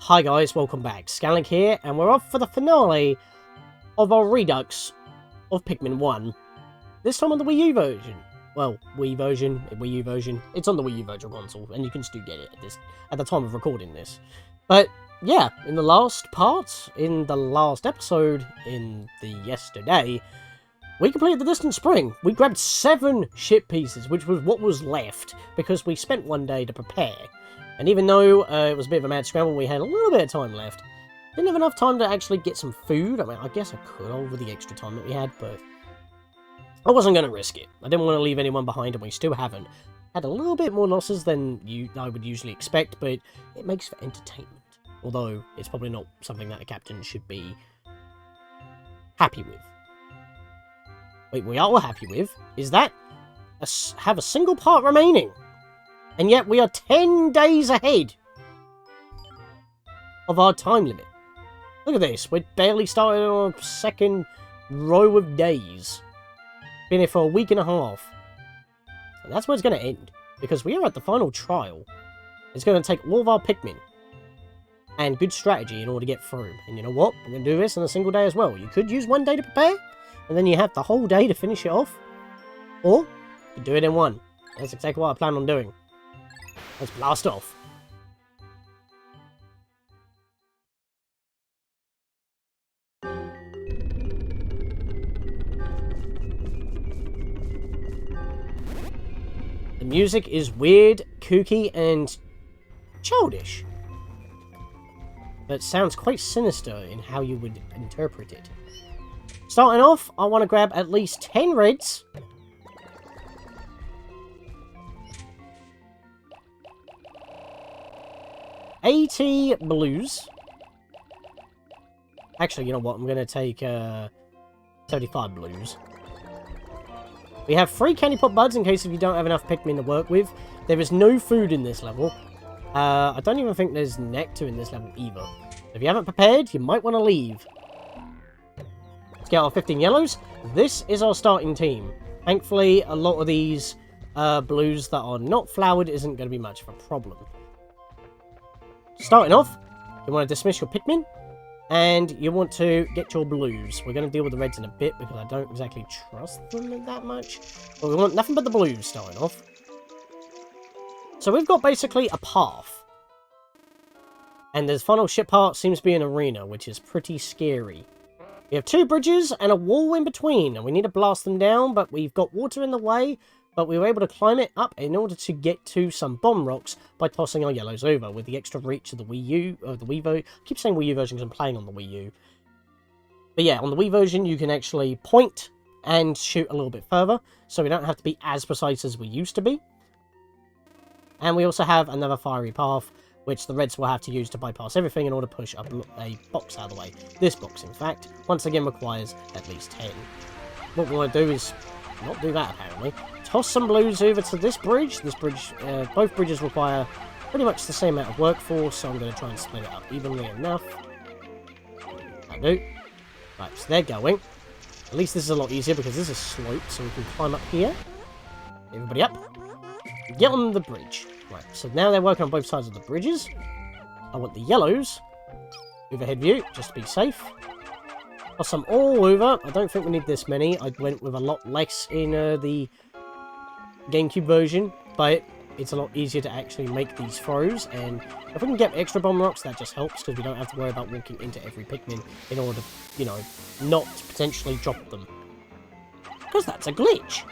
Hi guys, welcome back. Scatlink here, and we're off for the finale of our redux of Pikmin 1. This time on the Wii U version. Well, Wii U version. It's on the Wii U Virtual Console, and you can still get it at the time of recording this. But yeah, in the last episode, in the yesterday, we completed the Distant Spring. We grabbed 7 ship pieces, which was what was left, because we spent one day to prepare. And even though it was a bit of a mad scramble, we had a little bit of time left. Didn't have enough time to actually get some food. I mean, I guess I could over the extra time that we had, but I wasn't going to risk it. I didn't want to leave anyone behind, and we still haven't. Had a little bit more losses than I would usually expect, but it makes for entertainment. Although, it's probably not something that a captain should be happy with. Wait, we are happy with is that have a single part remaining. And yet we are 10 days ahead of our time limit. Look at this. We're barely started on our second row of days. Been here for a week and a half. And that's where it's going to end. Because we are at the final trial. It's going to take all of our Pikmin. And good strategy in order to get through. And you know what? We're going to do this in a single day as well. You could use one day to prepare. And then you have the whole day to finish it off. Or you could do it in one. That's exactly what I plan on doing. Let's blast off. The music is weird, kooky, and childish. But sounds quite sinister in how you would interpret it. Starting off, I want to grab at least 10 reds. 80 blues. Actually, you know what? I'm going to take 75 blues. We have 3 candy pop buds in case if you don't have enough Pikmin to work with. There is no food in this level. I don't even think there's nectar in this level either. If you haven't prepared, you might want to leave. Let's get our 15 yellows. This is our starting team. Thankfully, a lot of these blues that are not flowered isn't going to be much of a problem. Starting off, you want to dismiss your Pikmin, and you want to get your blues. We're going to deal with the reds in a bit, because I don't exactly trust them that much. But we want nothing but the blues starting off. So we've got basically a path. And the final ship part seems to be an arena, which is pretty scary. We have 2 bridges and a wall in between, and we need to blast them down, but we've got water in the way. But we were able to climb it up in order to get to some bomb rocks by tossing our yellows over with the extra reach of the Wii U, or the Wii I keep saying Wii U version because I'm playing on the Wii U. But yeah, on the Wii version you can actually point and shoot a little bit further, so we don't have to be as precise as we used to be. And we also have another fiery path, which the reds will have to use to bypass everything in order to push a box out of the way. This box, in fact, once again requires at least 10. What we want to do is not do that, apparently. Toss some blues over to this bridge. Both bridges require pretty much the same amount of workforce, so I'm going to try and split it up evenly enough. That'll do. Right, so they're going. At least this is a lot easier because this is sloped, so we can climb up here. Everybody up. Get on the bridge. Right, so now they're working on both sides of the bridges. I want the yellows. Overhead view, just to be safe. Toss some all over. I don't think we need this many. I went with a lot less in the GameCube version, but it's a lot easier to actually make these throws, and if we can get extra bomb rocks, that just helps, because we don't have to worry about walking into every Pikmin in order to, you know, not potentially drop them. Because that's a glitch.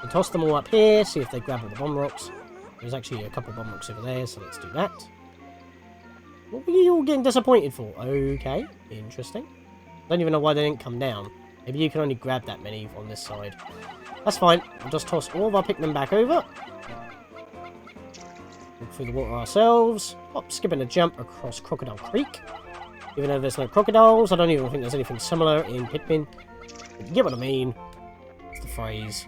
We toss them all up here, see if they grab all the bomb rocks. There's actually a couple of bomb rocks over there, so let's do that. What were you all getting disappointed for? Okay, interesting. Don't even know why they didn't come down. Maybe you can only grab that many on this side. That's fine. We'll just toss all of our Pikmin back over. Walk through the water ourselves. Hop, skipping a jump across Crocodile Creek. Even though there's no crocodiles, I don't even think there's anything similar in Pikmin. But you get what I mean. It's the phrase.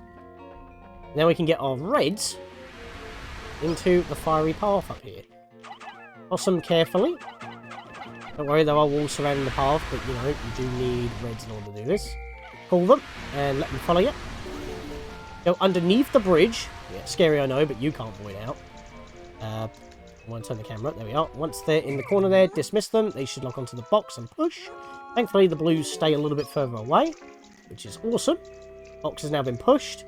Now we can get our reds into the fiery path up here. Toss them carefully. Don't worry, there are walls surrounding the path, but you know, you do need reds in order to do this. Pull them, and let them follow you. Go underneath the bridge. Yeah, scary I know, but you can't void out. I want to turn the camera. There we are. Once they're in the corner there, dismiss them. They should lock onto the box and push. Thankfully, the blues stay a little bit further away, which is awesome. Box has now been pushed.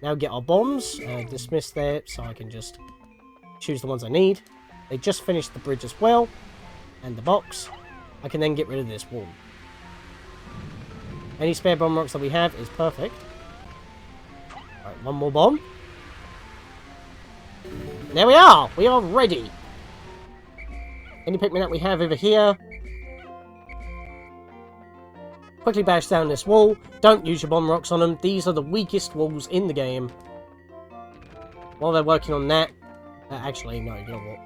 Now get our bombs. Dismiss there, so I can just choose the ones I need. They just finished the bridge as well. And the box. I can then get rid of this wall. Any spare bomb rocks that we have is perfect. Alright, one more bomb. There we are! We are ready! Any Pikmin that we have over here. Quickly bash down this wall. Don't use your bomb rocks on them. These are the weakest walls in the game. While they're working on that... actually, no, you know what?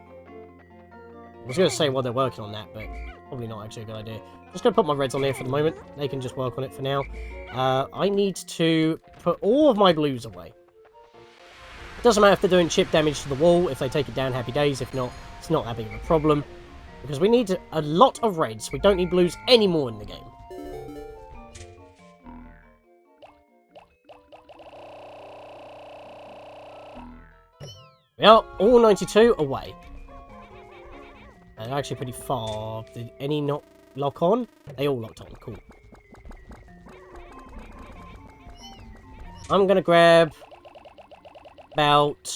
I was going to say while they're working on that, but probably not actually a good idea. Just going to put my reds on there for the moment. They can just work on it for now. I need to put all of my blues away. Doesn't matter if they're doing chip damage to the wall. If they take it down, happy days. If not, it's not that big of a problem. Because we need a lot of reds. We don't need blues anymore in the game. We are all 92 away. They're actually pretty far. Did any not lock on? They all locked on. Cool. I'm going to grab about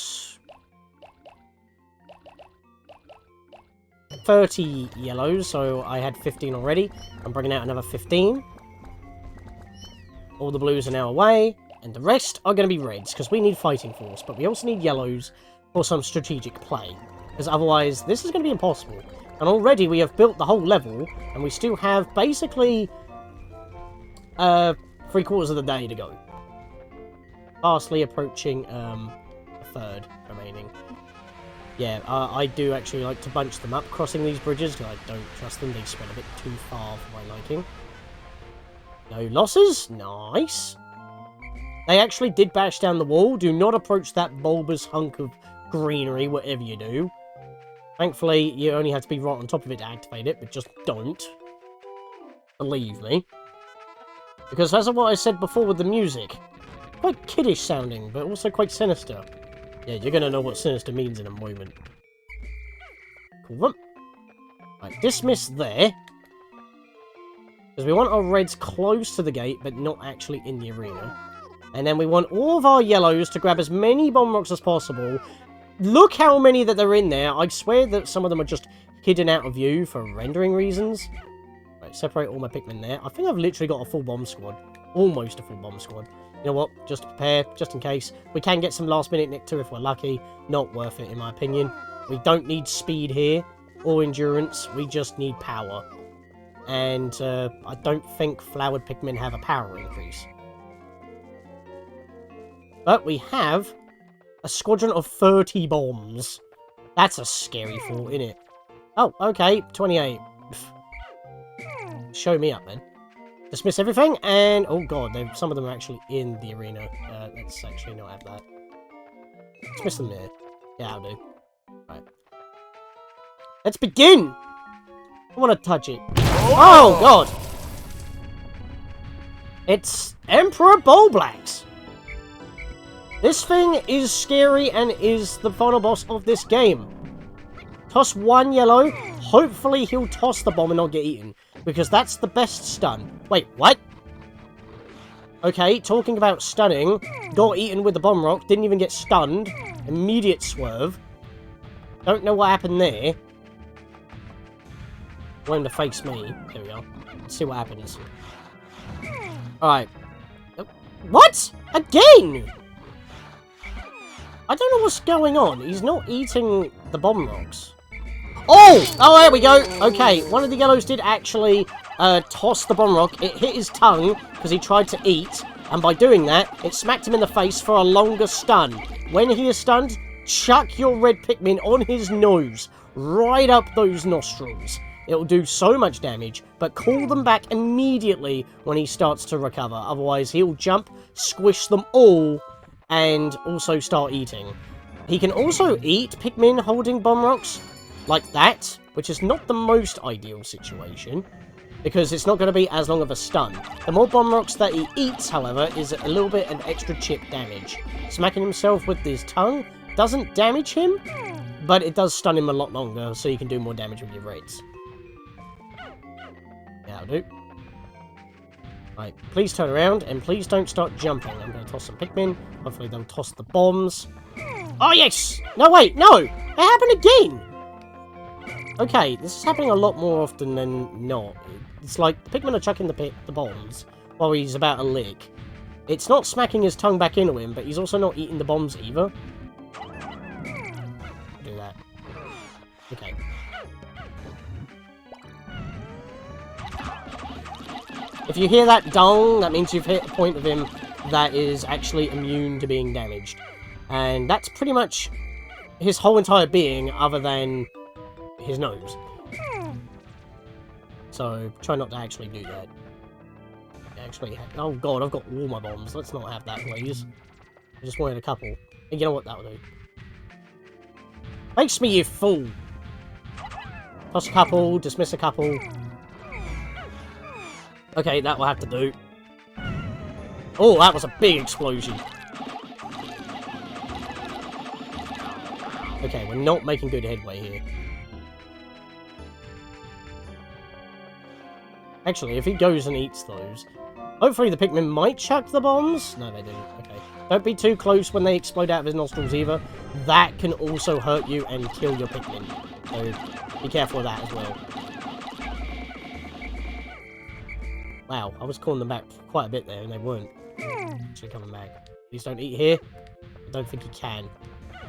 30 yellows, so I had 15 already. I'm bringing out another 15. All the blues are now away, and the rest are going to be reds, because we need fighting force, but we also need yellows for some strategic play, because otherwise this is going to be impossible. And already we have built the whole level, and we still have basically 3/4 of the day to go. Fastly approaching a third remaining. Yeah, I do actually like to bunch them up crossing these bridges, because I don't trust them. They spread a bit too far for my liking. No losses. Nice. They actually did bash down the wall. Do not approach that bulbous hunk of greenery, whatever you do. Thankfully, you only have to be right on top of it to activate it, but just don't. Believe me. Because as of what I said before with the music, quite kiddish sounding, but also quite sinister. Yeah, you're going to know what sinister means in a moment. Cool. Right, dismiss there. Because we want our reds close to the gate, but not actually in the arena. And then we want all of our yellows to grab as many bomb rocks as possible. Look how many that are in there. I swear that some of them are just hidden out of view for rendering reasons. Right, separate all my Pikmin there. I think I've literally got a full bomb squad. Almost a full bomb squad. You know what? Just prepare, just in case. We can get some last minute nick too if we're lucky. Not worth it in my opinion. We don't need speed here or endurance. We just need power. And I don't think flowered Pikmin have a power increase. But we have a squadron of 30 bombs. That's a scary thought, isn't it? Oh, okay. 28. Show me up, then. Dismiss everything, and... oh, God. Some of them are actually in the arena. Let's actually not have that. Dismiss them there. Yeah, I'll do. Right. Let's begin! I want to touch it. Oh, God! It's Emperor Bulblax! This thing is scary and is the final boss of this game. Toss one yellow. Hopefully he'll toss the bomb and not get eaten. Because that's the best stun. Wait, what? Okay, talking about stunning. Got eaten with the bomb rock. Didn't even get stunned. Immediate swerve. Don't know what happened there. Want him to face me. There we go. Let's see what happens. Alright. What? Again? I don't know what's going on. He's not eating the bomb rocks. Oh! Oh, there we go. Okay, one of the yellows did actually toss the bomb rock. It hit his tongue because he tried to eat. And by doing that, it smacked him in the face for a longer stun. When he is stunned, chuck your red Pikmin on his nose. Right up those nostrils. It'll do so much damage, but call them back immediately when he starts to recover. Otherwise, he'll jump, squish them all, and also start eating. He can also eat Pikmin holding bomb rocks like that, which is not the most ideal situation, because it's not going to be as long of a stun. The more bomb rocks that he eats, however, is a little bit of extra chip damage. Smacking himself with his tongue doesn't damage him, but it does stun him a lot longer, so you can do more damage with your reds. That'll do. Right, please turn around, and please don't start jumping. I'm going to toss some Pikmin. Hopefully they'll toss the bombs. Oh, yes! No, wait, no! It happened again! Okay, this is happening a lot more often than not. It's like, the Pikmin are chucking the bombs while he's about to lick. It's not smacking his tongue back into him, but he's also not eating the bombs either. Do that. Okay. If you hear that dong, that means you've hit a point of him that is actually immune to being damaged. And that's pretty much his whole entire being, other than his nose. So, try not to actually do that. Actually, oh god, I've got all my bombs. Let's not have that, please. I just wanted a couple. And you know what? That'll do. Face me, you fool! Toss a couple, dismiss a couple. Okay, that will have to do. Oh, that was a big explosion. Okay, we're not making good headway here. Actually, if he goes and eats those, hopefully the Pikmin might chuck the bombs. No, they didn't. Okay. Don't be too close when they explode out of his nostrils either. That can also hurt you and kill your Pikmin. So, be careful of that as well. Wow, I was calling them back quite a bit there, and they weren't actually coming back. Please don't eat here. I don't think he can.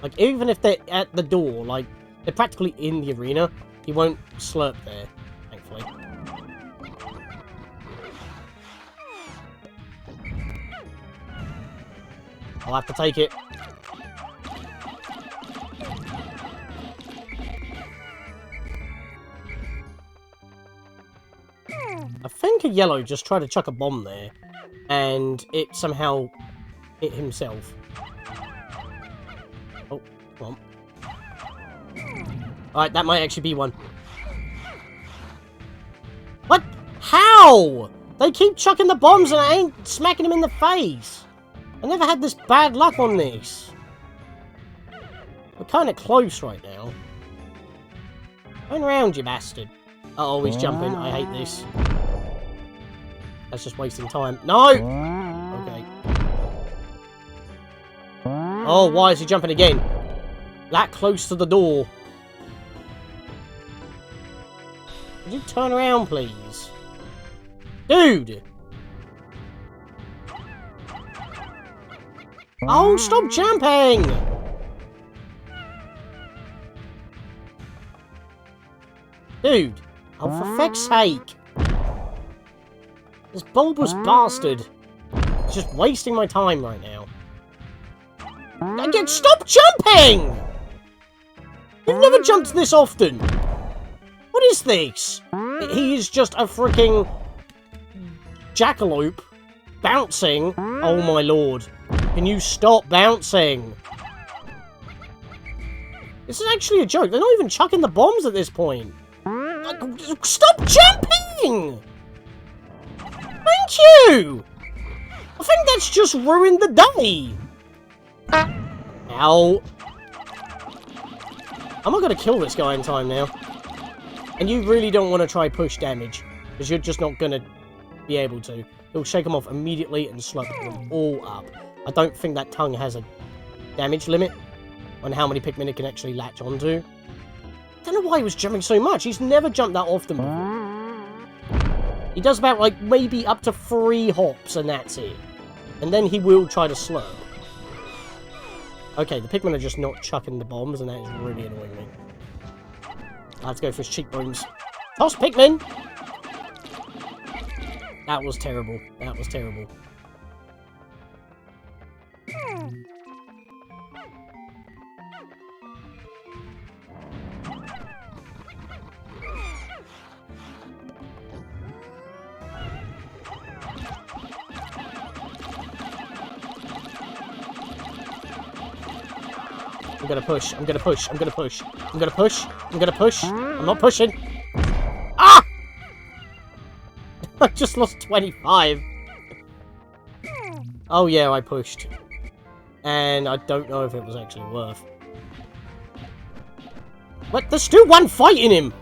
Like, even if they're at the door, like, they're practically in the arena, he won't slurp there, thankfully. I'll have to take it. I think a yellow just tried to chuck a bomb there, and it somehow hit himself. Oh, come on. Alright, that might actually be one. What? How? They keep chucking the bombs and I ain't smacking them in the face. I never had this bad luck on this. We're kind of close right now. Turn around, you bastard. Uh-oh, he's jumping. I hate this. That's just wasting time. No! Okay. Oh, why is he jumping again? That close to the door. Could you turn around, please? Dude! Oh, stop jumping! Dude! Oh, for feck's sake! This bulbous bastard is just wasting my time right now. Again, stop jumping! You've never jumped this often! What is this? He is just a freaking jackalope bouncing. Oh my lord. Can you stop bouncing? This is actually a joke. They're not even chucking the bombs at this point. Stop jumping! Thank you! I think that's just ruined the day. Ow. I'm not going to kill this guy in time now. And you really don't want to try push damage, because you're just not going to be able to. He'll shake them off immediately and slurp them all up. I don't think that tongue has a damage limit on how many Pikmin it can actually latch onto. I don't know why he was jumping so much. He's never jumped that often before. He does about, like, maybe up to 3 hops, and that's it. And then he will try to slurp. Okay, the Pikmin are just not chucking the bombs, and that is really annoying me. I have to go for his cheekbones. Toss Pikmin! That was terrible. That was terrible. I'm gonna push, I'm gonna push, I'm gonna push. I'm gonna push, I'm gonna push. I'm not pushing. Ah! I just lost 25. Oh yeah, I pushed. And I don't know if it was actually worth. But there's still one fighting him!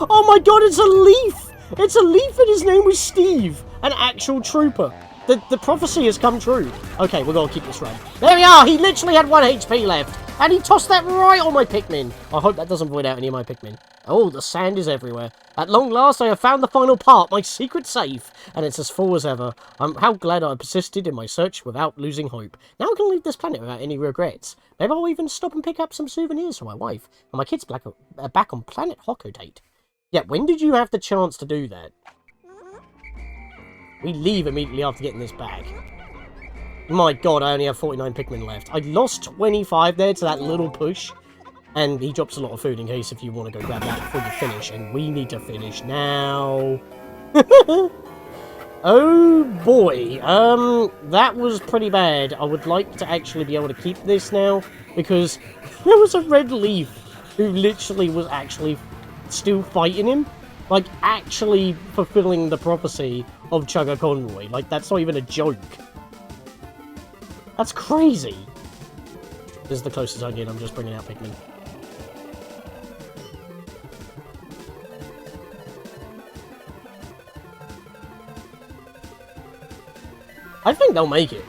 Oh my god, it's a leaf! It's a leaf and his name was Steve! An actual trooper. The prophecy has come true. Okay, we're gonna keep this running. There we are! He literally had 1 HP left! And he tossed that right on my Pikmin! I hope that doesn't void out any of my Pikmin. Oh, the sand is everywhere. At long last, I have found the final part, my secret safe, and it's as full as ever. I'm how glad I persisted in my search without losing hope. Now I can leave this planet without any regrets. Maybe I'll even stop and pick up some souvenirs for my wife, and my kids back on planet Hokotate. Yeah, when did you have the chance to do that? We leave immediately after getting this bag. My god, I only have 49 Pikmin left. I lost 25 there to that little push. And he drops a lot of food in case if you want to go grab that before you finish. And we need to finish now. Oh boy. That was pretty bad. I would like to actually be able to keep this now. Because there was a red leaf who literally was actually still fighting him. Like, actually fulfilling the prophecy of Chugga Conroy. Like, that's not even a joke. That's crazy. This is the closest I get. I'm just bringing out Pikmin. I think they'll make it.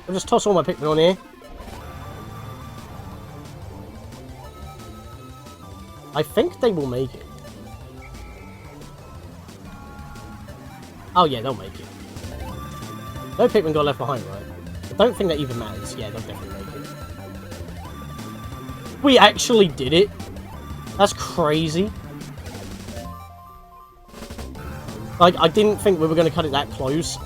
I'll just toss all my Pikmin on here. I think they will make it. Oh yeah, they'll make it. No Pikmin got left behind, right? I don't think that even matters. Yeah, they'll definitely make it. We actually did it. That's crazy. Like, I didn't think we were going to cut it that close.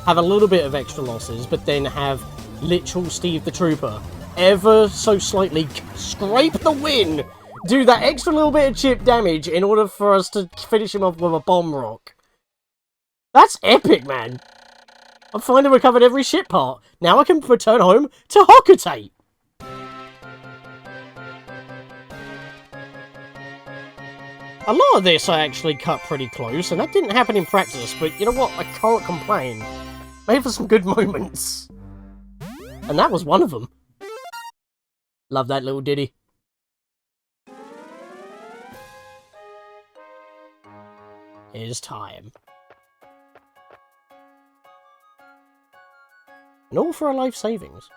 Have a little bit of extra losses, but then have literal Steve the Trooper ever so slightly scrape the win. Do that extra little bit of chip damage in order for us to finish him off with a bomb rock. That's epic, man. I've finally recovered every ship part. Now I can return home to Hokotate. A lot of this I actually cut pretty close, and that didn't happen in practice, but you know what? I can't complain. Made for some good moments. And that was one of them. Love that little ditty. It is time. And all for our life savings.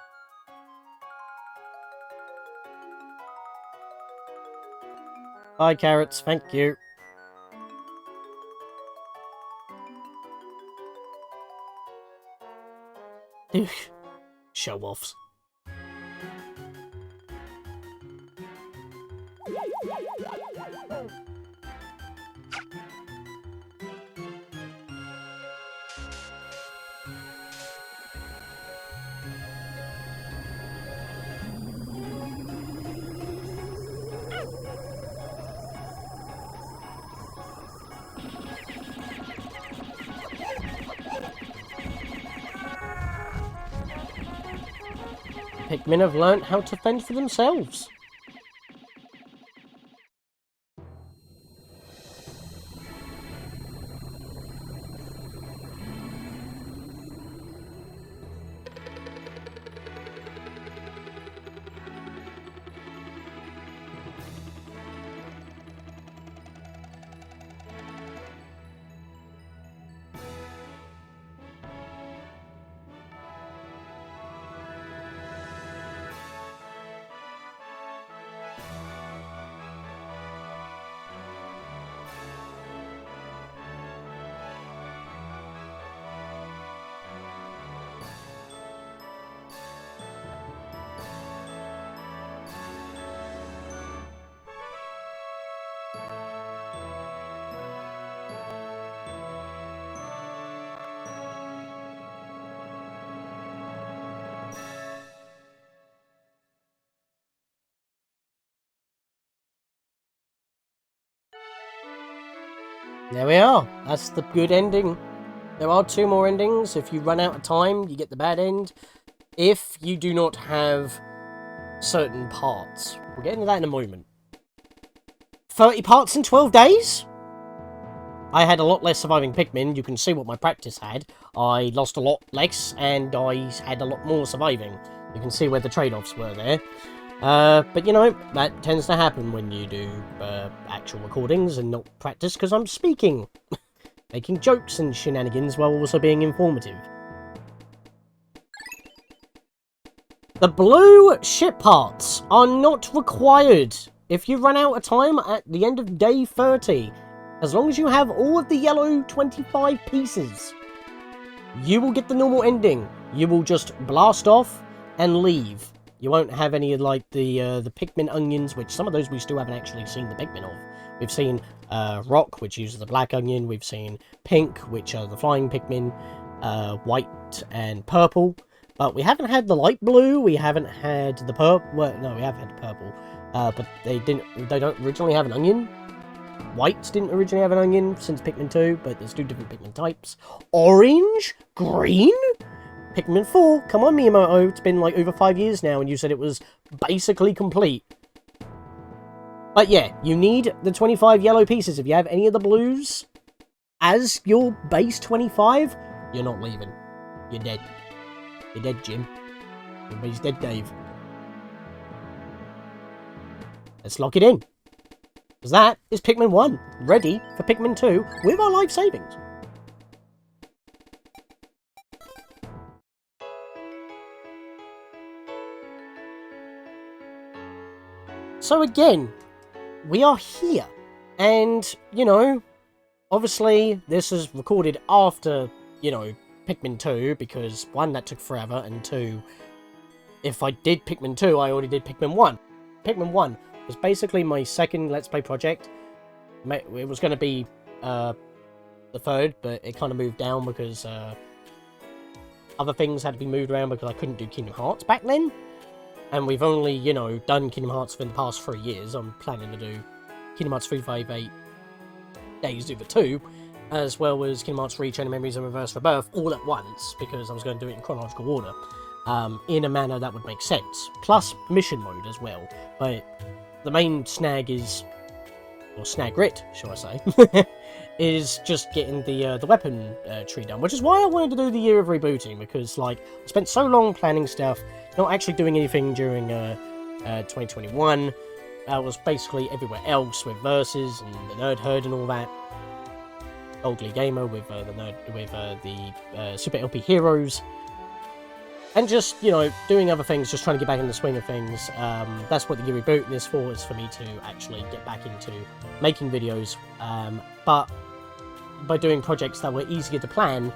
Bye, carrots. Thank you. Show-offs. Pikmin have learnt how to fend for themselves. There we are. That's the good ending. There are 2 more endings. If you run out of time, you get the bad end. If you do not have certain parts. We'll get into that in a moment. 30 parts in 12 days? I had a lot less surviving Pikmin. You can see what my practice had. I lost a lot less, and I had a lot more surviving. You can see where the trade-offs were there. But you know, that tends to happen when you do actual recordings and not practice, because I'm speaking. Making jokes and shenanigans while also being informative. The blue ship parts are not required if you run out of time at the end of day 30. As long as you have all of the yellow 25 pieces, you will get the normal ending. You will just blast off and leave. You won't have any of like the Pikmin onions, which some of those we still haven't actually seen the Pikmin of. We've seen rock, which uses the black onion. We've seen pink, which are the flying Pikmin, white and purple. But we haven't had the light blue. We haven't had the purple. Well, no, we have had the purple. But they don't originally have an onion. Whites didn't originally have an onion since Pikmin 2, but there's 2 different Pikmin types. Orange? Green? Pikmin 4? Come on, Miyamoto. It's been like over 5 years now, and you said it was basically complete. But yeah, you need the 25 yellow pieces. If you have any of the blues as your base 25, you're not leaving. You're dead. You're dead, Jim. Everybody's dead, Dave. Let's lock it in. Because that is Pikmin 1, ready for Pikmin 2 with our life savings. So again, we are here, and, you know, obviously this is recorded after, you know, Pikmin 2, because 1, that took forever, and 2, if I did Pikmin 2, I already did Pikmin 1. Pikmin 1 was basically my second Let's Play project. It was going to be the third, but it kind of moved down because other things had to be moved around because I couldn't do Kingdom Hearts back then. And we've only, you know, done Kingdom Hearts for the past 3 years. I'm planning to do Kingdom Hearts 358 Days Over 2, as well as Kingdom Hearts 3 Chain of Memories and Reverse Rebirth all at once, because I was going to do it in chronological order, in a manner that would make sense. Plus mission mode as well. But the main snag is, or snag-rit, shall I say, is just getting the weapon tree done, which is why I wanted to do the year of rebooting, because, like, I spent so long planning stuff, not actually doing anything during 2021. I was basically everywhere else with Versus and the Nerd Herd and all that. Ugly Gamer with the Super LP Heroes. And just, you know, doing other things, just trying to get back in the swing of things. That's what the year reboot is for, is for me to actually get back into making videos. But by doing projects that were easier to plan,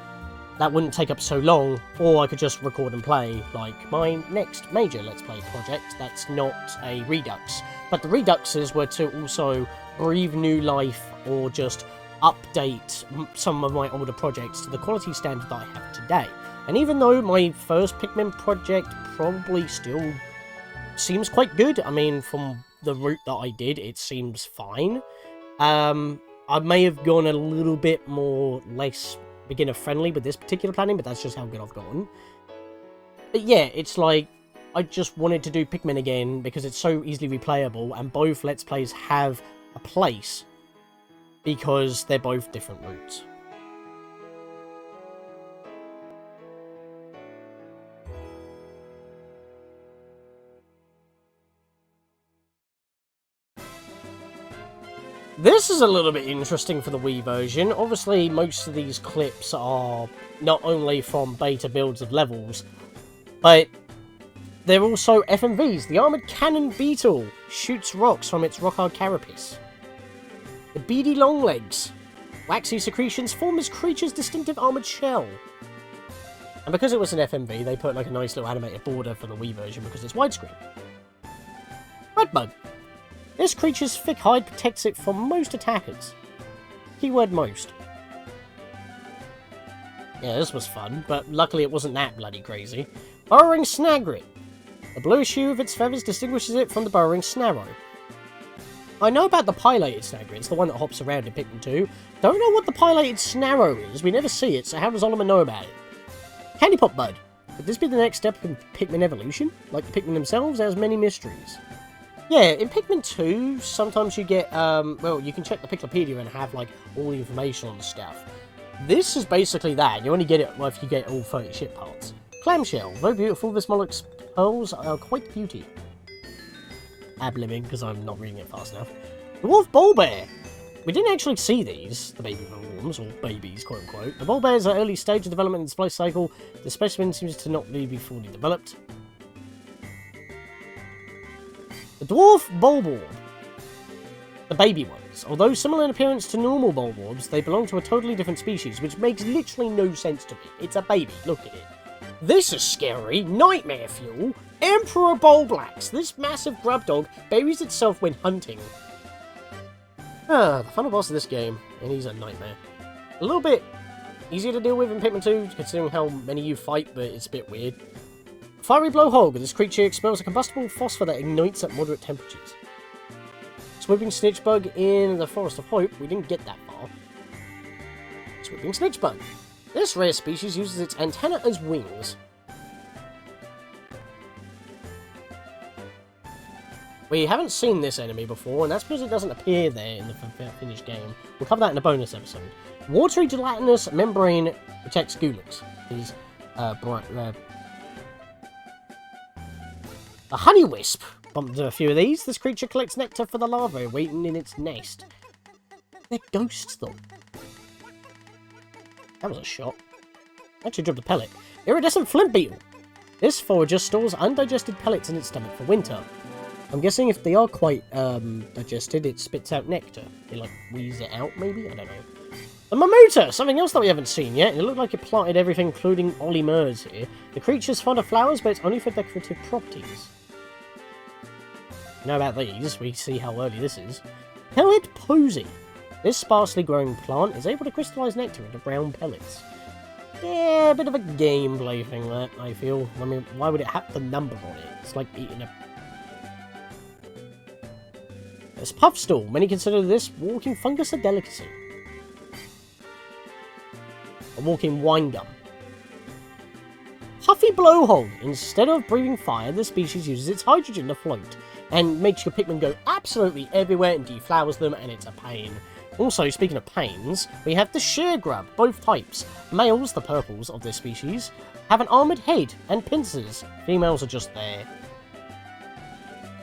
that wouldn't take up so long, or I could just record and play, like my next major Let's Play project that's not a Redux. But the Reduxes were to also breathe new life, or just update some of my older projects to the quality standard that I have today. And even though my first Pikmin project probably still seems quite good, I mean, from the route that I did, it seems fine. I may have gone a little bit less beginner friendly with this particular planning, but that's just how good I've gone. But yeah, it's like, I just wanted to do Pikmin again because it's so easily replayable, and both Let's Plays have a place because they're both different routes. This is a little bit interesting for the Wii version. Obviously, most of these clips are not only from beta builds of levels, but they're also FMVs. The Armoured Cannon Beetle shoots rocks from its rock-hard carapace. The beady longlegs, waxy secretions, form this creature's distinctive armoured shell. And because it was an FMV, they put like a nice little animated border for the Wii version because it's widescreen. Redbug. This creature's thick hide protects it from most attackers. Keyword most. Yeah, this was fun, but luckily it wasn't that bloody crazy. Burrowing Snagrit. The bluish hue of its feathers distinguishes it from the burrowing Snarrow. I know about the pilated Snagrit, it's the one that hops around in Pikmin 2. Don't know what the pilated Snarrow is, we never see it, so how does Oliver know about it? Candy Pop Bud. Could this be the next step in Pikmin evolution? Like the Pikmin themselves, there's many mysteries. Yeah, in Pikmin 2, sometimes you get, well, you can check the Piclopedia and have, like, all the information on the stuff. This is basically that. You only get it if you get all 30 ship parts. Clamshell. Very beautiful, this mollusk's pearls are quite beauty. ad-libbing because I'm not reading it fast enough. Dwarf Bull Bear! We didn't actually see these, the baby worms, or babies, quote-unquote. The Bull Bear is at an early stage of development in its life cycle. The specimen seems to not really be fully developed. The Dwarf Bulborb. The baby ones. Although similar in appearance to normal bulborbs, they belong to a totally different species, which makes literally no sense to me. It's a baby, look at it. This is scary. Nightmare fuel. Emperor Bulblax. This massive grub dog buries itself when hunting. The final boss of this game, and he's a nightmare. A little bit easier to deal with in Pikmin 2, considering how many you fight, but it's a bit weird. Fiery Blowhog. This creature expels a combustible phosphor that ignites at moderate temperatures. Swooping Snitchbug in the Forest of Hope. We didn't get that far. Swooping Snitchbug. This rare species uses its antenna as wings. We haven't seen this enemy before, and that's because it doesn't appear there in the finished game. We'll cover that in a bonus episode. Watery gelatinous membrane protects Gulix. These, the Honey Wisp. Bumped into a few of these. This creature collects nectar for the larvae waiting in its nest. They're ghosts, though. That was a shot. Actually dropped a pellet. Iridescent Flint Beetle. This forager stores undigested pellets in its stomach for winter. I'm guessing if they are quite digested, it spits out nectar. It like wheezes it out, maybe? I don't know. The Mamuta! Something else that we haven't seen yet. It looked like it planted everything, including Ollie Murs here. The creature's fond of flowers, but it's only for decorative properties. You know about these, we see how early this is. Pellet Posy. This sparsely growing plant is able to crystallize nectar into brown pellets. Yeah, a bit of a gameplay thing that, I feel. I mean, why would it have the number on it? It's like eating a... There's Puffstool. Many consider this walking fungus a delicacy. A walking wine gum. Puffy Blowhog. Instead of breathing fire, the species uses its hydrogen to float, and makes your Pikmin go absolutely everywhere and deflowers them, and it's a pain. Also, speaking of pains, we have the Sheargrub, both types. Males, the purples of this species, have an armoured head and pincers. Females are just there.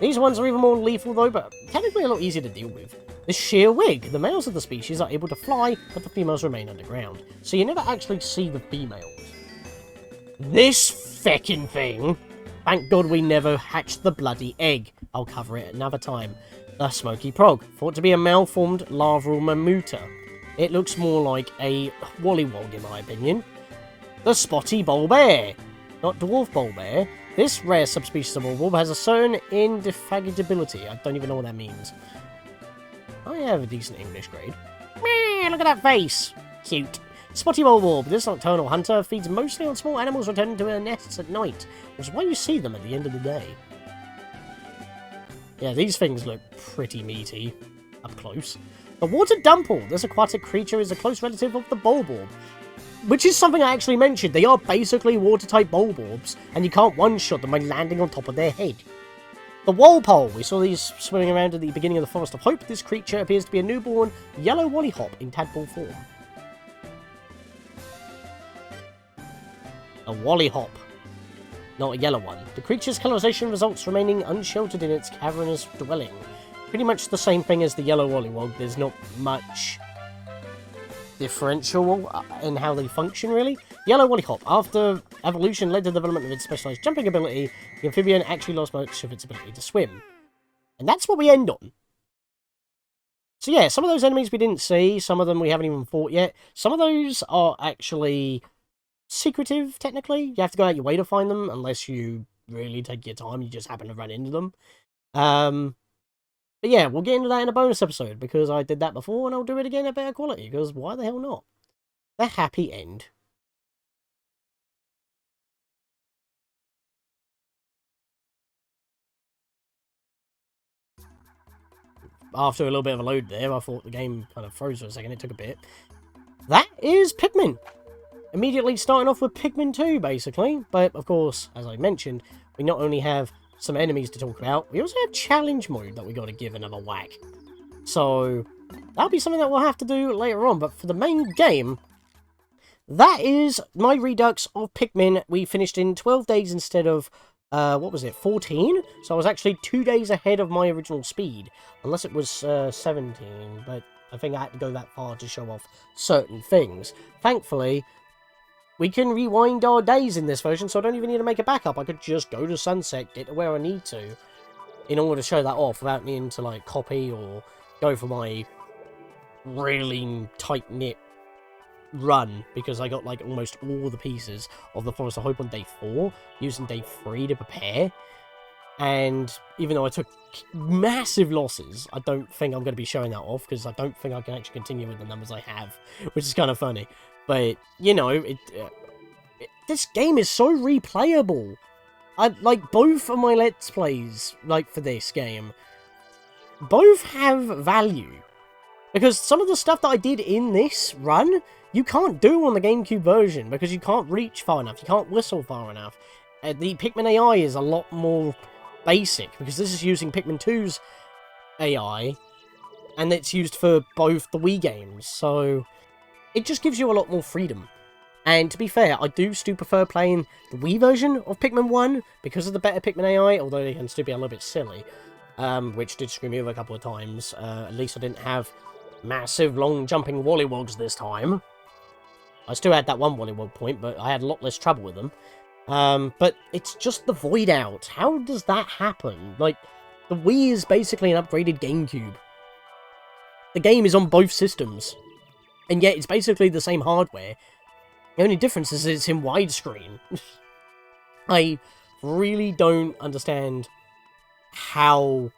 These ones are even more lethal though, but technically a lot easier to deal with. The Shearwig. The males of the species are able to fly, but the females remain underground. So you never actually see the females. This feckin' thing! Thank God we never hatched the bloody egg. I'll cover it another time. The Smoky Prog. Thought to be a malformed larval Mamuta. It looks more like a Wollywog in my opinion. The Spotty Bulbear. Not Dwarf Bulbear. This rare subspecies of Bulborb has a certain indefatigability. I don't even know what that means. I have a decent English grade. Meh, look at that face. Cute. Spotty Bulborb. This nocturnal hunter feeds mostly on small animals returning to their nests at night, which is why you see them at the end of the day. Yeah, these things look pretty meaty up close. The Water Dumple. This aquatic creature is a close relative of the Bulborb, which is something I actually mentioned. They are basically water-type Bulborbs, and you can't one-shot them by landing on top of their head. The Walpole. We saw these swimming around at the beginning of the Forest of Hope. This creature appears to be a newborn yellow Wollyhop in tadpole form. A Wollyhop. Not a yellow one. The creature's colorization results remaining unsheltered in its cavernous dwelling. Pretty much the same thing as the yellow Wollywog. There's not much differential in how they function, really. Yellow Wollyhop. After evolution led to the development of its specialized jumping ability, the amphibian actually lost much of its ability to swim. And that's what we end on. So yeah, some of those enemies we didn't see, some of them we haven't even fought yet. Some of those are actually secretive, technically. You have to go out your way to find them, unless you really take your time, you just happen to run into them. But yeah, we'll get into that in a bonus episode, because I did that before, and I'll do it again at better quality, because why the hell not? The happy end. After a little bit of a load there, I thought the game kind of froze for a second, it took a bit. That is Pikmin! Immediately starting off with Pikmin 2, basically. But, of course, as I mentioned, we not only have some enemies to talk about, we also have challenge mode that we got to give another whack. So, that'll be something that we'll have to do later on. But for the main game, that is my redux of Pikmin. We finished in 12 days instead of what was it, 14? So I was actually 2 days ahead of my original speed. Unless it was 17, but I think I had to go that far to show off certain things. Thankfully, we can rewind our days in this version, so I don't even need to make a backup. I could just go to sunset, get to where I need to, in order to show that off without needing to, like, copy or go for my really tight-knit run, because I got, like, almost all the pieces of the Forest of Hope on day 4, using day 3 to prepare. And even though I took massive losses, I don't think I'm going to be showing that off, because I don't think I can actually continue with the numbers I have, which is kind of funny. But, you know, this game is so replayable. Like, both of my Let's Plays, like, for this game, both have value. Because some of the stuff that I did in this run, you can't do on the GameCube version, because you can't reach far enough, you can't whistle far enough. The Pikmin AI is a lot more basic, because this is using Pikmin 2's AI, and it's used for both the Wii games, so it just gives you a lot more freedom. And to be fair, I do still prefer playing the Wii version of Pikmin 1, because of the better Pikmin AI, although they can still be a little bit silly, which did screw me over a couple of times. At least I didn't have massive, long jumping Wollywogs this time. I still had that one Wollywog point, but I had a lot less trouble with them. But it's just the Void Out. How does that happen? Like, the Wii is basically an upgraded GameCube. The game is on both systems, and yet it's basically the same hardware. The only difference is it's in widescreen. I really don't understand how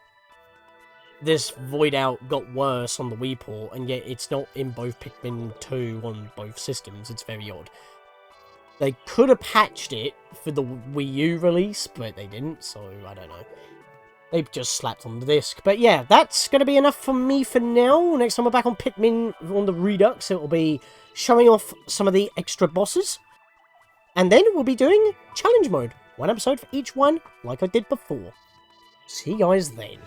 this Void Out got worse on the Wii port, and yet it's not in both Pikmin 2 on both systems. It's very odd. They could have patched it for the Wii U release, but they didn't, so I don't know. They just slapped on the disc. But yeah, that's going to be enough for me for now. Next time we're back on Pikmin on the Redux, it will be showing off some of the extra bosses. And then we'll be doing challenge mode. 1 episode for each one, like I did before. See you guys then.